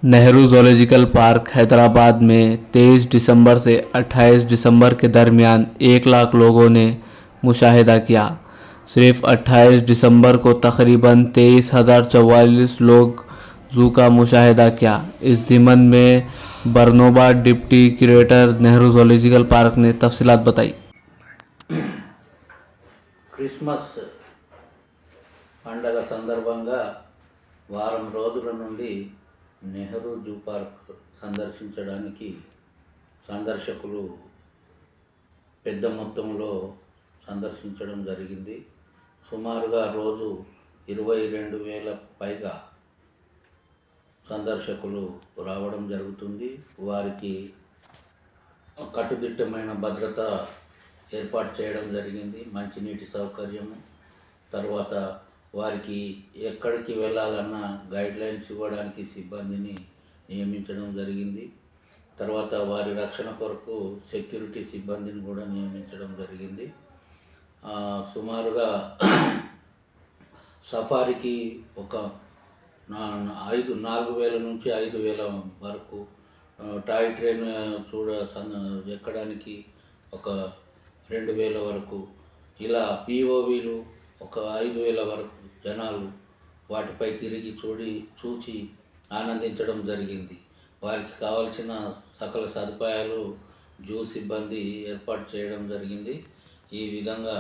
Nehru zoological park Hyderabad में 23 दिसंबर से 28 दिसंबर के दरमियान 1 लाख लोगों ने मुशाहिदा किया। सिर्फ 28 दिसंबर को तकरीबन 23,044 लोग ज़ू का मुशाहिदा किया। इस ज़िमन में बरनोबा deputy curator Nehru zoological park ने तफसीलात बताई। క్రిస్మస్ పండగ సందర్భంగా వారం రోజుల నుండి నెహ్రూ జూ పార్క్ సందర్శించడానికి సందర్శకులు పెద్ద మొత్తంలో సందర్శించడం జరిగింది. సుమారుగా రోజు 22,000 పైగా సందర్శకులు రావడం జరుగుతుంది. వారికి కట్టుదిట్టమైన భద్రత ఏర్పాటు చేయడం జరిగింది. మంచినీటి సౌకర్యము, తర్వాత వారికి ఎక్కడికి వెళ్ళాలన్నా గైడ్లైన్స్ ఇవ్వడానికి సిబ్బందిని నియమించడం జరిగింది. తర్వాత వారి రక్షణ కొరకు సెక్యూరిటీ సిబ్బందిని కూడా నియమించడం జరిగింది. సుమారుగా సఫారీకి ఒక 4,000 నుంచి 5,000 వరకు, టాయ్ ట్రైన్ ఎక్కడానికి ఒక 2,000 వరకు, ఇలా పిఓవీలు ఒక 5,000 వరకు జనాలు వాటిపై తిరిగి చూచి ఆనందించడం జరిగింది. వారికి కావాల్సిన సకల సదుపాయాలు జూ సిబ్బంది ఏర్పాటు చేయడం జరిగింది. ఈ విధంగా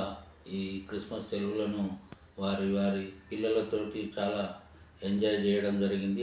ఈ క్రిస్మస్ సెలవులను వారి పిల్లలతోటి చాలా ఎంజాయ్ చేయడం జరిగింది.